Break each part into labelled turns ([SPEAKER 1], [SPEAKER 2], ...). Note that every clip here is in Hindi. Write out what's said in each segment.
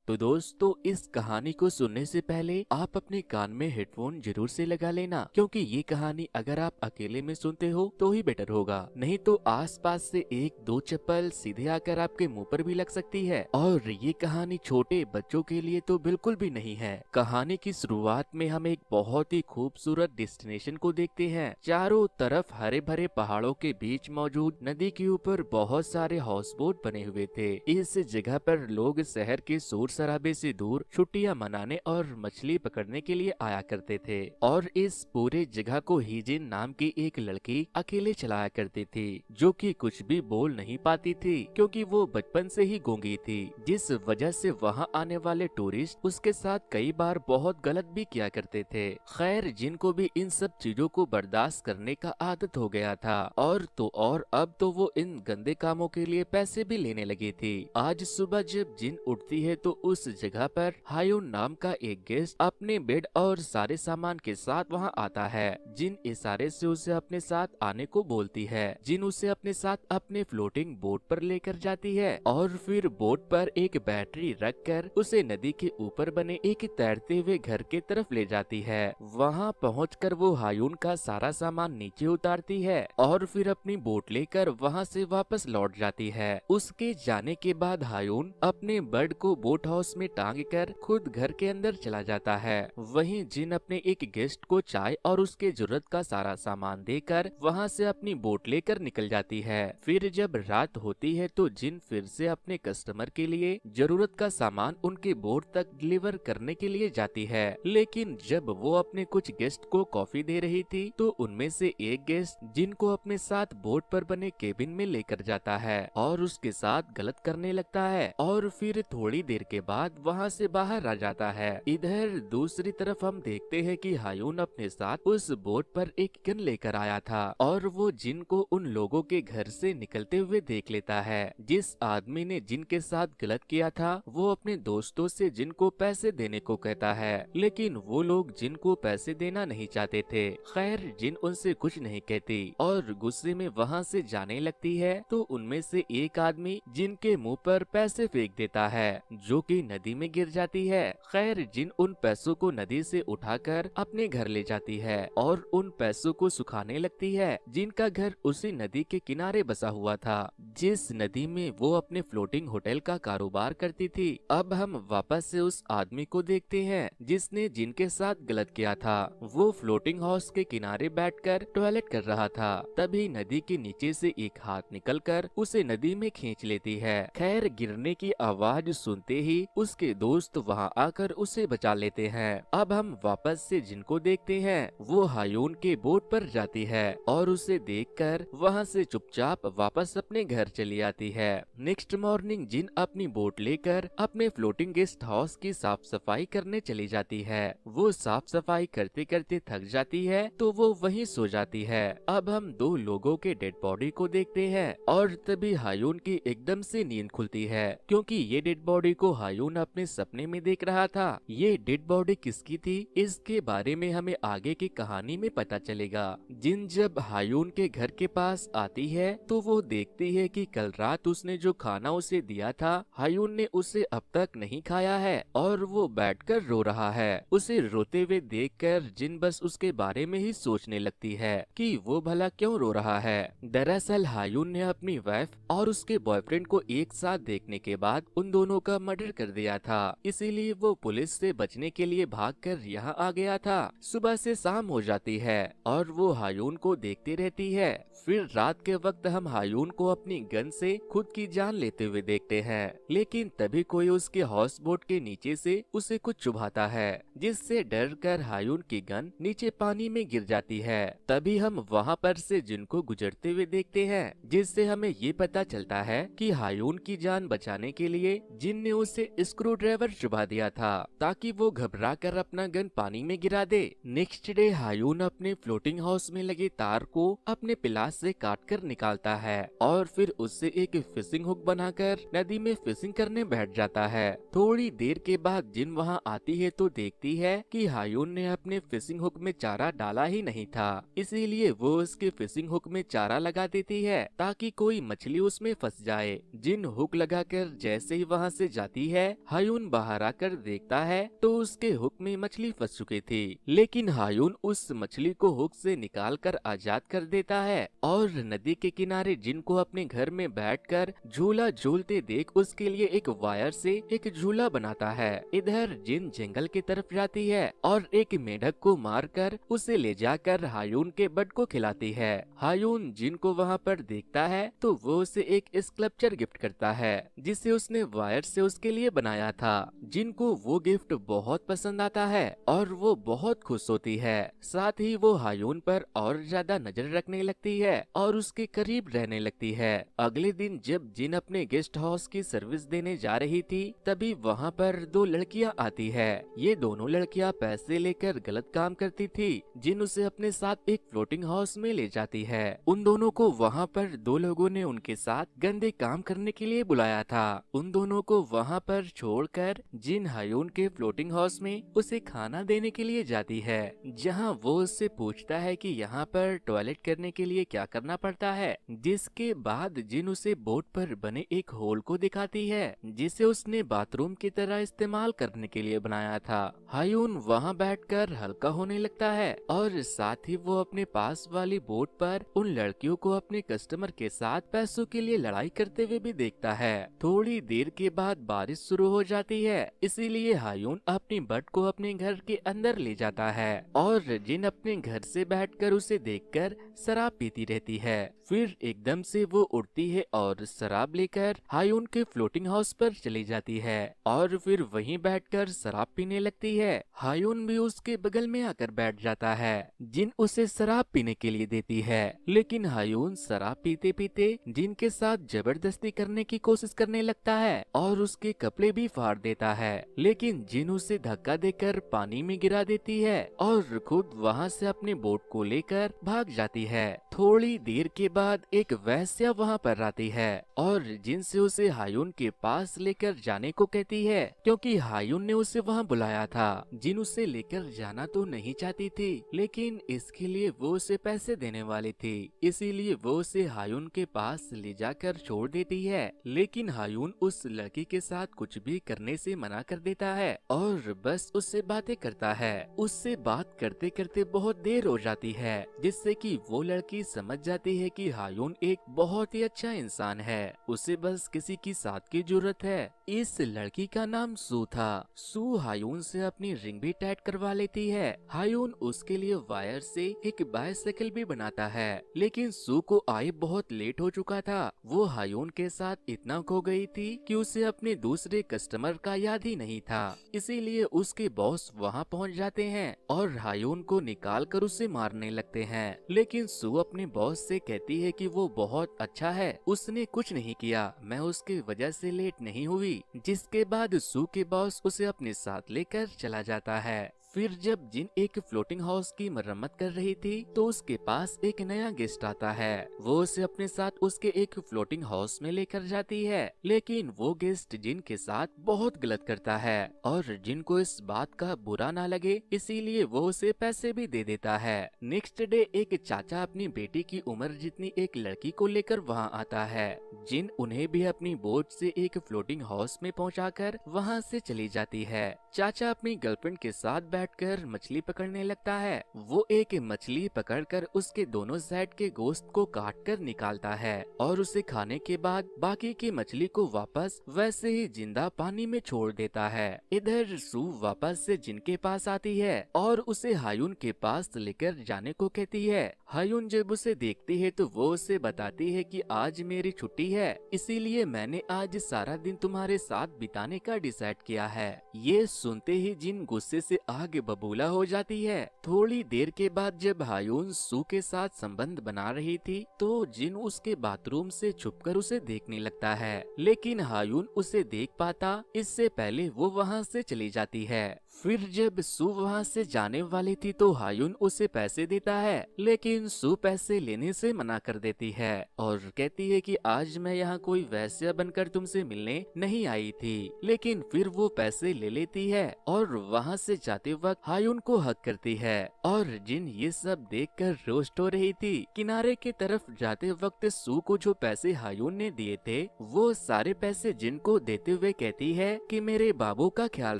[SPEAKER 1] तो दोस्तों इस कहानी को सुनने से पहले आप अपने कान में हेडफोन जरूर से लगा लेना, क्योंकि ये कहानी अगर आप अकेले में सुनते हो तो ही बेटर होगा, नहीं तो आसपास से एक दो चप्पल सीधे आकर आपके मुंह पर भी लग सकती है। और ये कहानी छोटे बच्चों के लिए तो बिल्कुल भी नहीं है। कहानी की शुरुआत में हम एक बहुत ही खूबसूरत डेस्टिनेशन को देखते हैं। चारों तरफ हरे भरे पहाड़ों के बीच मौजूद नदी के ऊपर बहुत सारे हाउस बोट बने हुए थे। इस जगह पर लोग शहर के शोर शराबे से दूर छुट्टियां मनाने और मछली पकड़ने के लिए आया करते थे। और इस पूरे जगह को हीजिन नाम की एक लड़की अकेले चलाया करती थी, जो कि कुछ भी बोल नहीं पाती थी क्योंकि वो बचपन से ही गूंगी थी, जिस वजह से वहां आने वाले टूरिस्ट उसके साथ कई बार बहुत गलत भी किया करते थे। खैर, जिनको भी इन सब चीजों को बर्दाश्त करने का आदत हो गया था, और तो और अब तो वो इन गंदे कामों के लिए पैसे भी लेने लगी थी। आज सुबह जब जिन उठती है तो उस जगह पर हायून नाम का एक गेस्ट अपने बेड और सारे सामान के साथ वहां आता है। जिन इशारे से उसे अपने साथ आने को बोलती है। जिन उसे अपने साथ अपने फ्लोटिंग बोट पर लेकर जाती है और फिर बोट पर एक बैटरी रखकर उसे नदी के ऊपर बने एक तैरते हुए घर के तरफ ले जाती है। वहां पहुंचकर वो हायून का सारा सामान नीचे उतारती है और फिर अपनी बोट लेकर वहां से वापस लौट जाती है। उसके जाने के बाद हायून अपने बर्ड को बोट हाउस में टांग कर खुद घर के अंदर चला जाता है। वहीं जिन अपने एक गेस्ट को चाय और उसके जरूरत का सारा सामान देकर वहां से अपनी बोट लेकर निकल जाती है। फिर जब रात होती है तो जिन फिर से अपने कस्टमर के लिए जरूरत का सामान उनके बोट तक डिलीवर करने के लिए जाती है। लेकिन जब वो अपने कुछ गेस्ट को कॉफी दे रही थी तो उनमें से एक गेस्ट जिनको अपने साथ बोट पर बने केबिन में लेकर जाता है और उसके साथ गलत करने लगता है और फिर थोड़ी देर के बाद वहां से बाहर आ जाता है। इधर दूसरी तरफ हम देखते हैं कि हायून अपने साथ उस बोट पर एक गन लेकर आया था और वो जिन को उन लोगों के घर से निकलते हुए देख लेता है। जिस आदमी ने जिन के साथ गलत किया था वो अपने दोस्तों से जिन को पैसे देने को कहता है, लेकिन वो लोग जिन को पैसे देना नहीं चाहते थे। खैर, जिन उनसे कुछ नहीं कहती और गुस्से में वहाँ से जाने लगती है तो उनमें से एक आदमी जिनके मुंह पर पैसे फेंक देता है, जो कि नदी में गिर जाती है। खैर, जिन उन पैसों को नदी से उठाकर अपने घर ले जाती है और उन पैसों को सुखाने लगती है, जिनका घर उसी नदी के किनारे बसा हुआ था, जिस नदी में वो अपने फ्लोटिंग होटल का कारोबार करती थी। अब हम वापस से उस आदमी को देखते हैं जिसने जिनके साथ गलत किया था। वो फ्लोटिंग हाउस के किनारे बैठकर टॉयलेट कर रहा था। तभी नदी के नीचे से एक हाथ निकलकर उसे नदी में खींच लेती है। खैर, गिरने की आवाज सुनते ही उसके दोस्त वहां आकर उसे बचा लेते हैं। अब हम वापस से जिनको देखते हैं वो हायून के बोट पर जाती है और उसे देखकर वहां से चुपचाप वापस अपने घर चली आती है। नेक्स्ट मॉर्निंग जिन अपनी बोट लेकर अपने फ्लोटिंग गेस्ट हाउस की साफ सफाई करने चली जाती है। वो साफ सफाई करते करते थक जाती है तो वो वहीं सो जाती है। अब हम दो लोगों के डेड बॉडी को देखते हैं और तभी हायून की एकदम से नींद खुलती है, क्योंकि ये डेड बॉडी को हायून अपने सपने में देख रहा था। ये डेड बॉडी किसकी थी इसके बारे में हमें आगे की कहानी में पता चलेगा। जिन जब हायून के घर के पास आती है तो वो देखती है कि कल रात उसने जो खाना उसे दिया था हायून ने उसे अब तक नहीं खाया है और वो बैठकर रो रहा है। उसे रोते हुए देखकर जिन बस उसके बारे में ही सोचने लगती है कि वो भला क्यों रो रहा है। दरअसल हायून ने अपनी वाइफ और उसके बॉयफ्रेंड को एक साथ देखने के बाद उन दोनों का मर्डर कर दिया था, इसीलिए वो पुलिस से बचने के लिए भागकर यहाँ आ गया था। सुबह से शाम हो जाती है और वो हायून को देखती रहती है। फिर रात के वक्त हम हायून को अपनी गन से खुद की जान लेते हुए देखते हैं, लेकिन तभी कोई उसके हाउस बोट के नीचे से उसे कुछ चुभाता है, जिससे डर कर हायून की गन नीचे पानी में गिर जाती है। तभी हम वहाँ पर से जिनको गुजरते हुए देखते हैं, जिससे हमें ये पता चलता है कि हायून की जान बचाने के लिए जिन ने उसे स्क्रू ड्राइवर चुभा दिया था ताकि वो घबरा कर अपना गन पानी में गिरा दे। नेक्स्ट डे हायून अपने फ्लोटिंग हाउस में लगे तार को अपने पिलास से काट कर निकालता है और फिर उससे एक फिशिंग हुक बनाकर नदी में फिशिंग करने बैठ जाता है। थोड़ी देर के बाद जिन वहाँ आती है तो देखती है कि हायून ने अपने फिशिंग हुक में चारा डाला ही नहीं था, इसीलिए वो उसके फिशिंग हुक में चारा लगा देती है ताकि कोई मछली उसमें फंस जाए। जिन हुक लगाकर जैसे ही वहाँ से जाती है। हायून बाहर आकर देखता है तो उसके हुक में मछली फंस चुकी थी, लेकिन हायून उस मछली को हुक से निकाल कर आजाद कर देता है और नदी के किनारे जिन को अपने घर में बैठकर झूला झूलते देख उसके लिए एक वायर से एक झूला बनाता है। इधर जिन जंगल की तरफ जाती है और एक मेढक को मारकर उसे ले जाकर हायून के बट को खिलाती है। हायून जिन को वहाँ पर देखता है तो वो उसे एक स्कल्पचर गिफ्ट करता है जिसे उसने वायर से उसके लिए बनाया था। जिन को वो गिफ्ट बहुत पसंद आता है और वो बहुत खुश होती है। साथ ही वो हायून पर और ज्यादा नजर रखने लगती है और उसके करीब रहने लगती है। अगले दिन जब जिन अपने गेस्ट हाउस की सर्विस देने जा रही थी तभी वहाँ पर दो लड़कियाँ आती है। ये दोनों लड़कियाँ पैसे लेकर गलत काम करती थी। जिन उसे अपने साथ एक फ्लोटिंग हाउस में ले जाती है। उन दोनों को वहाँ पर दो लोगों ने उनके साथ गंदे काम करने के लिए बुलाया था। उन दोनों को वहाँ पर छोड़कर जिन हायून के फ्लोटिंग हाउस में उसे खाना देने के लिए जाती है, जहाँ वो उससे पूछता है कि यहाँ पर टॉयलेट करने के लिए क्या करना पड़ता है। जिसके बाद जिन उसे बोट पर बने एक होल को दिखाती है जिसे उसने बाथरूम की तरह इस्तेमाल करने के लिए बनाया था। हायून वहाँ बैठकर हल्का होने लगता है और साथ ही वो अपने पास वाली बोट पर उन लड़कियों को अपने कस्टमर के साथ पैसों के लिए लड़ाई करते हुए भी देखता है। थोड़ी देर के बाद बारिश शुरू हो जाती है, इसीलिए हायून अपनी बट को अपने घर के अंदर ले जाता है और जिन अपने घर से बैठकर उसे देखकर शराब पीती रहती है। फिर एकदम से वो उड़ती है और शराब लेकर हायून के फ्लोटिंग हाउस पर चली जाती है और फिर वहीं बैठकर शराब पीने लगती है। हायून भी उसके बगल में आकर बैठ जाता है। जिन उसे शराब पीने के लिए देती है, लेकिन हायून शराब पीते पीते जिन के साथ जबरदस्ती करने की कोशिश करने लगता है और उसके कपड़े भी फाड़ देता है, लेकिन जिन उसे धक्का देकर पानी में गिरा देती है और खुद वहाँ से अपने बोट को लेकर भाग जाती है। थोड़ी देर के बाद एक वैश्या वहाँ पर आती है और जिनसे उसे हायून के पास लेकर जाने को कहती है, क्योंकि हायून ने उसे वहाँ बुलाया था। जिन उसे लेकर जाना तो नहीं चाहती थी, लेकिन इसके लिए वो उसे पैसे देने वाली थी, इसीलिए वो उसे हायून के पास ले जाकर छोड़ देती है। लेकिन हायून उस लड़की के साथ कुछ भी करने से मना कर देता है और बस उससे बातें करता है। उससे बात करते करते बहुत देर हो जाती है, जिससे कि वो लड़की समझ जाती है कि हायून एक बहुत ही अच्छा इंसान है, उसे बस किसी की साथ की जरूरत है। इस लड़की का नाम सू था। सू हायून से अपनी रिंग भी टाइट करवा लेती है। हायून उसके लिए वायर से एक बाइसाइकिल भी बनाता है, लेकिन सू को आए बहुत लेट हो चुका था। वो हायून के साथ इतना खो गई थी कि उसे अपने दूसरे कस्टमर का याद ही नहीं था, इसीलिए उसके बॉस वहाँ पहुँच जाते हैं और हायून को निकाल कर उसे मारने लगते हैं। लेकिन सू अपने बॉस से कहती है कि वो बहुत अच्छा है, उसने कुछ नहीं किया, मैं उसकी वजह से लेट नहीं हुई। जिसके बाद सू के बॉस उसे अपने साथ लेकर चला जाता है। फिर जब जिन एक फ्लोटिंग हाउस की मरम्मत कर रही थी तो उसके पास एक नया गेस्ट आता है। वो उसे अपने साथ उसके एक फ्लोटिंग हाउस में लेकर जाती है, लेकिन वो गेस्ट जिन के साथ बहुत गलत करता है और जिन को इस बात का बुरा ना लगे इसीलिए वो उसे पैसे भी दे देता है। नेक्स्ट डे एक चाचा अपनी बेटी की उम्र जितनी एक लड़की को लेकर वहाँ आता है। जिन उन्हें भी अपनी बोट से एक फ्लोटिंग हाउस में पहुँचाकर वहाँ से चली जाती है। चाचा अपनी गर्लफ्रेंड के साथ बैठकर मछली पकड़ने लगता है। वो एक मछली पकड़कर उसके दोनों साइड के गोश्त को काटकर निकालता है और उसे खाने के बाद बाकी की मछली को वापस वैसे ही जिंदा पानी में छोड़ देता है। इधर सू वापस से जिन के पास आती है और उसे हायून के पास लेकर जाने को कहती है। हायून जब उसे देखती है तो वो उसे बताती है कि आज मेरी छुट्टी है, इसीलिए मैंने आज सारा दिन तुम्हारे साथ बिताने का डिसाइड किया है। ये सुनते ही जिन गुस्से से आग बबूला हो जाती है। थोड़ी देर के बाद जब हायून सू के साथ संबंध बना रही थी तो जिन उसके बाथरूम से छुपकर उसे देखने लगता है, लेकिन हायून उसे देख पाता इससे पहले वो वहाँ से चली जाती है। फिर जब सू वहाँ से जाने वाली थी तो हायुन उसे पैसे देता है, लेकिन सू पैसे लेने से मना कर देती है और कहती है कि आज मैं यहाँ कोई वैश्या बनकर तुमसे मिलने नहीं आई थी। लेकिन फिर वो पैसे ले लेती है और वहाँ से जाते वक्त हायुन को हक करती है और जिन ये सब देखकर रोस्ट हो रही थी। किनारे की तरफ जाते वक्त सू को जो पैसे हायुन ने दिए थे वो सारे पैसे जिन को देते हुए कहती है कि मेरे बाबू का ख्याल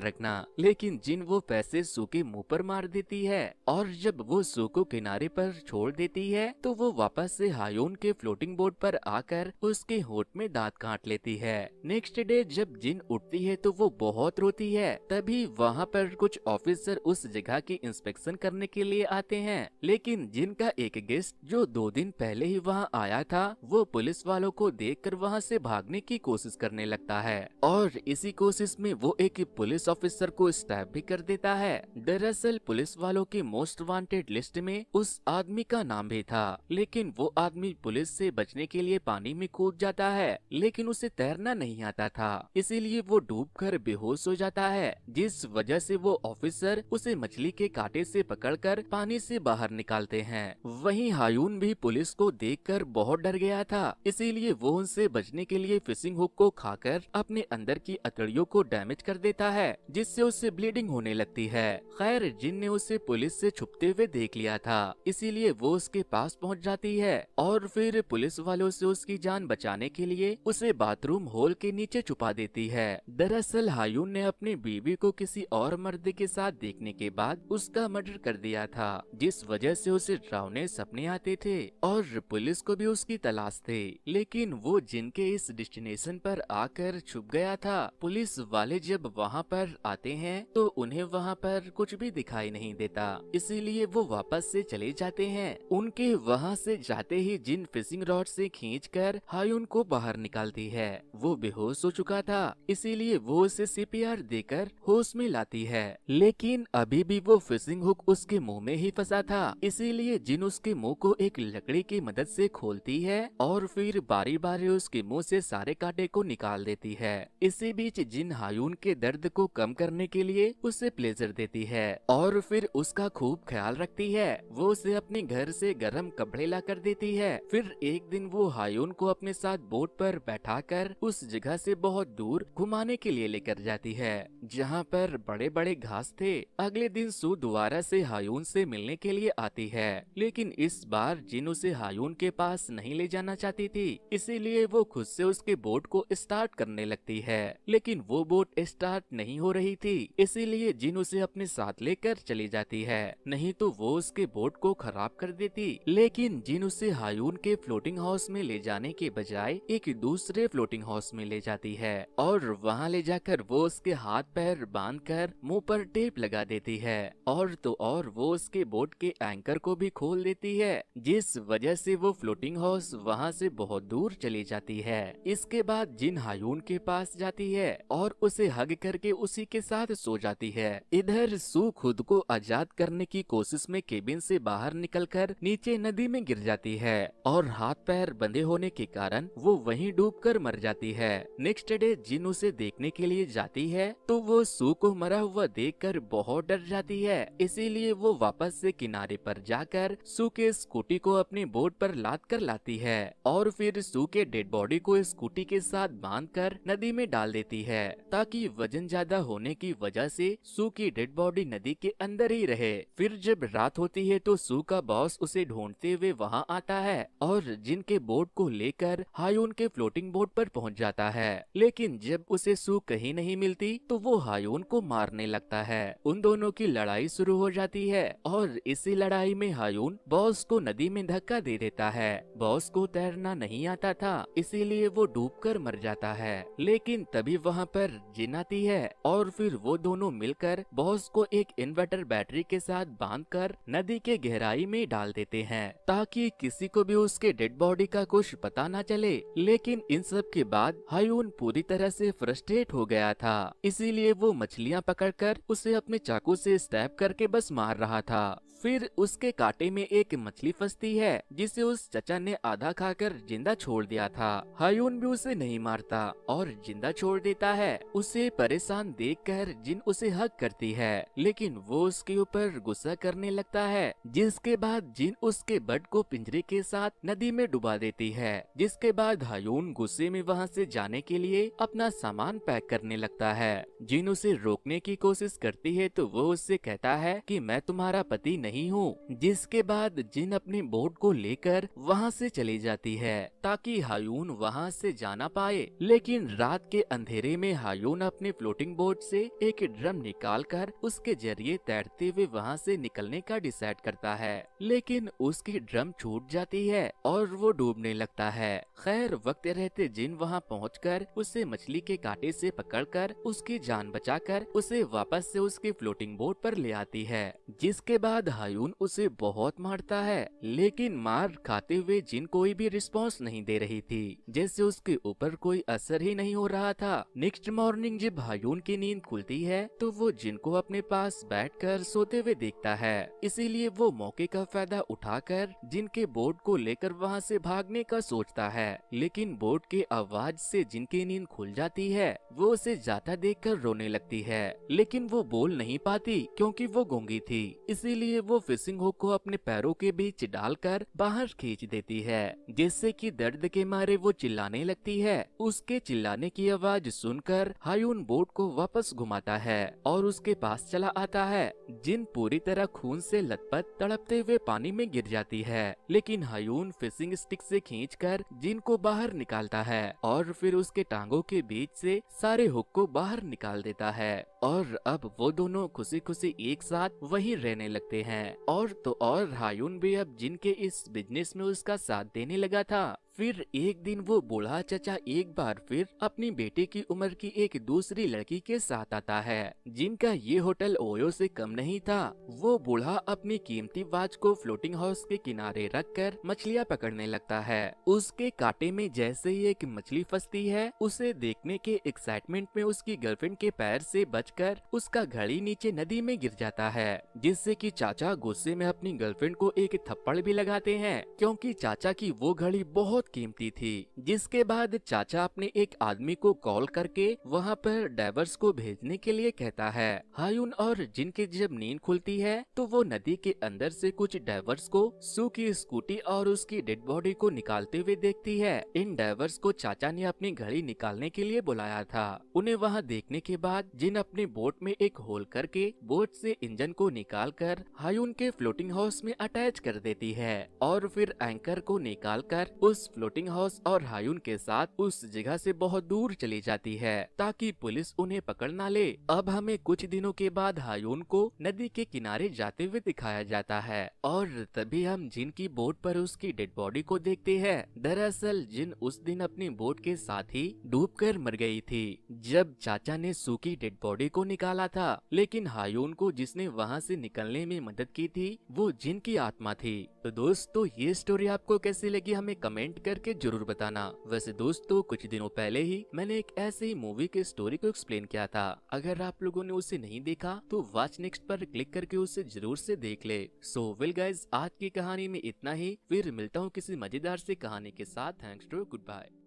[SPEAKER 1] रखना, लेकिन जिन वो पैसे सू के मुंह पर मार देती है और जब वो सू को किनारे पर छोड़ देती है तो वो वापस से हायुन के फ्लोटिंग बोर्ड पर आकर उसके होंठ में दांत काट लेती है। नेक्स्ट डे जब जिन उठती है तो वो बहुत रोती है। तभी वहाँ पर कुछ ऑफिसर उस जगह की इंस्पेक्शन करने के लिए आते हैं, लेकिन जिन का एक गेस्ट जो 2 दिन पहले ही वहाँ आया था वो पुलिस वालों को देखकर वहाँ से भागने की कोशिश करने लगता है और इसी कोशिश में वो एक पुलिस ऑफिसर को स्टैप भी कर देता है। दरअसल पुलिस वालों की मोस्ट वांटेड लिस्ट में उस आदमी का नाम भी था, लेकिन वो आदमी पुलिस से बचने के लिए पानी में कूद जाता है, लेकिन उसे तैरना नहीं आता था, इसीलिए वो डूबकर बेहोश हो जाता है, जिस वजह से वो ऑफिसर उसे मछली के कांटे से पकड़कर पानी से बाहर निकालते हैं। वहीं हायुन भी पुलिस को देखकर बहुत डर गया था, इसीलिए वो उनसे बचने के लिए फिशिंग हुक को खाकर अपने अंदर की अतड़ियों को डैमेज कर देता है, जिससे उसे ब्लीडिंग होने लगती है। खैर जिन ने उसे पुलिस से छुपते हुए देख लिया था, इसीलिए वो उसके पास पहुंच जाती है और फिर पुलिस वालों से उसकी जान बचाने के लिए उसे बाथरूम होल के नीचे छुपा देती है। दरअसल हायुन ने अपनी बीवी को किसी और मर्द के साथ देखने के बाद उसका मर्डर कर दिया था, जिस वजह से उसे डरावने सपने आते थे और पुलिस को भी उसकी तलाश थी, लेकिन वो जिनके इस डेस्टिनेशन पर आकर छुप गया था। पुलिस वाले जब वहाँ पर आते हैं तो उन्हें वहाँ पर कुछ भी दिखाई नहीं देता, इसीलिए वो वापस से चले जाते हैं। उनके वहाँ से जाते ही जिन फिशिंग रॉड से खींचकर हायुन को बाहर निकालती है। वो बेहोश हो चुका था, इसीलिए वो उसे सीपीआर देकर होश में लाती है, लेकिन अभी भी वो फिशिंग हुक उसके मुंह में ही फंसा था, इसीलिए जिन उसके मुंह को एक लकड़ी की मदद से खोलती है और फिर बारी बारी उसके मुंह से सारे कांटे को निकाल देती है। इसी बीच जिन हायुन के दर्द को कम करने के लिए उसे प्लेजर देती है और फिर उसका खूब ख्याल रखती है। वो उसे अपने घर से गर्म कपड़े ला कर देती है। फिर एक दिन वो हायुन को अपने साथ बोट पर बैठाकर उस जगह से बहुत दूर घुमाने के लिए लेकर जाती है जहाँ पर बड़े बड़े घास थे। अगले दिन सू दोबारा से हायुन से मिलने के लिए आती है, लेकिन इस बार जिन उसे हायुन के पास नहीं ले जाना चाहती थी, इसीलिए वो खुद से उसके बोट को स्टार्ट करने लगती है, लेकिन वो बोट स्टार्ट नहीं हो रही थी, इसीलिए जिन उसे अपने साथ लेकर चली जाती है, नहीं तो वो उसके बोट को खराब कर देती। लेकिन जिन उसे हायुन के फ्लोटिंग हाउस में ले जाने के बजाय एक दूसरे फ्लोटिंग हाउस में ले जाती है और वहाँ ले जाकर वो उसके हाथ पैर बांधकर मुंह पर टेप लगा देती है और तो और वो उसके बोट के एंकर को भी खोल देती है, जिस वजह से वो फ्लोटिंग हाउस वहाँ से बहुत दूर चली जाती है। इसके बाद जिन हायुन के पास जाती है और उसे हग करके उसी के साथ सो जाती है। इधर सू खुद को आजाद करने की कोशिश में केबिन से बाहर निकलकर नीचे नदी में गिर जाती है और हाथ पैर बंधे होने के कारण वो वहीं डूबकर मर जाती है। नेक्स्ट डे जिन उसे देखने के लिए जाती है तो वो सू को मरा हुआ देखकर बहुत डर जाती है, इसीलिए वो वापस से किनारे पर जाकर सू के स्कूटी को अपनी बोट पर लाद कर लाती है और फिर सू के डेड बॉडी को स्कूटी के साथ बांधकर नदी में डाल देती है, ताकि वजन ज्यादा होने की वजह से सू की डेड बॉडी नदी के अंदर ही रहे। फिर जब रात होती है तो सू का बॉस उसे ढूंढते हुए वहाँ आता है और जिनके बोट को लेकर हायुन के फ्लोटिंग बोट पर पहुँच जाता है, लेकिन जब उसे सू कहीं नहीं मिलती तो वो हायुन को मारने लगता है। उन दोनों की लड़ाई शुरू हो जाती है और इसी लड़ाई में हायुन बॉस को नदी में धक्का दे देता है। बॉस को तैरना नहीं आता था, इसीलिए वो डूबकर मर जाता है, लेकिन तभी वहाँ पर जिन आती है और फिर वो दोनों मिलकर बॉस को एक इन्वर्टर बैटरी के साथ बांधकर नदी के गहराई में डाल देते हैं, ताकि किसी को भी उसके डेड बॉडी का कुछ पता न चले। लेकिन इन सब के बाद हायुन पूरी तरह से फ्रस्ट्रेट हो गया था, इसीलिए वो मछलियाँ पकड़कर उसे अपने चाकू से स्टैब करके बस मार रहा था। फिर उसके कांटे में एक मछली फंसती है जिसे उस चचा ने आधा खाकर जिंदा छोड़ दिया था। हायुन भी उसे नहीं मारता और जिंदा छोड़ देता है। उसे परेशान देखकर जिन उसे उसे हक करती है, लेकिन वो उसके ऊपर गुस्सा करने लगता है, जिसके बाद जिन उसके बट को पिंजरे के साथ नदी में डुबा देती है। जिसके बाद हायून गुस्से में वहाँ से जाने के लिए अपना सामान पैक करने लगता है। जिन उसे रोकने की कोशिश करती है तो वो उससे कहता है कि मैं तुम्हारा पति नहीं हूँ। जिसके बाद जिन अपने बोट को लेकर वहाँ से चली जाती है ताकि हायून वहाँ से जाना पाए। लेकिन रात के अंधेरे में हायून अपने फ्लोटिंग बोट से एक ड्रम निकालकर उसके जरिए तैरते हुए वहाँ से निकलने का डिसाइड करता है, लेकिन उसकी ड्रम छूट जाती है और वो डूबने लगता है। खैर वक्त रहते जिन वहाँ पहुंचकर उसे मछली के कांटे से पकड़कर उसकी जान बचाकर उसे वापस से उसकी फ्लोटिंग बोट पर ले आती है। जिसके बाद हायून उसे बहुत मारता है, लेकिन मार खाते हुए जिन कोई भी रिस्पॉन्स नहीं दे रही थी, जैसे उसके ऊपर कोई असर ही नहीं हो रहा था। नेक्स्ट मॉर्निंग जब हायून की नींद खुलती है तो वो जिन को अपने पास बैठकर सोते हुए देखता है, इसीलिए वो मौके का फायदा उठाकर जिन के बोट को लेकर वहाँ से भागने का सोचता है। लेकिन बोट के आवाज से जिन की नींद खुल जाती है, वो उसे जाता देखकर रोने लगती है, लेकिन वो बोल नहीं पाती क्योंकि वो गूंगी थी। इसीलिए वो फिशिंग हुक को अपने पैरों के बीच डालकर बाहर खींच देती है, जिससे कि दर्द के मारे वो चिल्लाने लगती है। उसके चिल्लाने की आवाज सुनकर हायून बोट को वापस घुमाता है और उसके पास चला आता है। जिन पूरी तरह खून से लथपथ तड़पते हुए पानी में गिर जाती है, लेकिन हायून फिशिंग स्टिक से खींचकर जिन को बाहर निकालता है और फिर उसके टांगों के बीच से सारे हुक को बाहर निकाल देता है। और अब वो दोनों खुशी खुशी एक साथ वहीं रहने लगते हैं। और तो और हायून भी अब जिन के इस बिजनेस में उसका साथ देने लगा था। फिर एक दिन वो बूढ़ा चचा एक बार फिर अपनी बेटे की उम्र की एक दूसरी लड़की के साथ आता है, जिनका ये होटल ओयो से कम नहीं था। वो बूढ़ा अपनी कीमती वॉच को फ्लोटिंग हाउस के किनारे रखकर मछलियाँ पकड़ने लगता है। उसके कांटे में जैसे ही एक मछली फंसती है, उसे देखने के एक्साइटमेंट में उसकी गर्लफ्रेंड के पैर से बचकर उसका घड़ी नीचे नदी में गिर जाता है, जिससे कि चाचा गुस्से में अपनी गर्लफ्रेंड को एक थप्पड़ भी लगाते हैं, क्योंकि चाचा की वो घड़ी बहुत कीमती थी। जिसके बाद चाचा अपने एक आदमी को कॉल करके वहाँ पर डाइवर्स को भेजने के लिए कहता है। हायून और जिन की जब नींद खुलती है तो वो नदी के अंदर से कुछ डाइवर्स को सू की स्कूटी और उसकी डेड बॉडी को निकालते हुए देखती है। इन डाइवर्स को चाचा ने अपनी घड़ी निकालने के लिए बुलाया था। उन्हें वहाँ देखने के बाद जिन अपने बोट में एक होल करके बोट से इंजन को निकाल कर हायून के फ्लोटिंग हाउस में अटैच कर देती है और फिर एंकर को निकाल कर उस फ्लोटिंग हाउस और हायून के साथ उस जगह से बहुत दूर चली जाती है ताकि पुलिस उन्हें पकड़ ना ले। अब हमें कुछ दिनों के बाद हायून को नदी के किनारे जाते हुए दिखाया जाता है और तभी हम जिन की बोट पर उसकी डेड बॉडी को देखते हैं। दरअसल जिन उस दिन अपनी बोट के साथ ही डूबकर मर गई थी जब चाचा ने सू की डेड बॉडी को निकाला था, लेकिन हायून को जिसने वहाँ से निकलने में मदद की थी वो जिन की आत्मा थी। तो दोस्तों ये स्टोरी आपको कैसी लगी हमें कमेंट करके जरूर बताना। वैसे दोस्तों कुछ दिनों पहले ही मैंने एक ऐसे ही मूवी के स्टोरी को एक्सप्लेन किया था, अगर आप लोगों ने उसे नहीं देखा तो वॉच नेक्स्ट पर क्लिक करके उसे जरूर से देख ले। सो वेल गाइज, आज की कहानी में इतना ही, फिर मिलता हूँ किसी मजेदार से कहानी के साथ। Thanks to, good bye.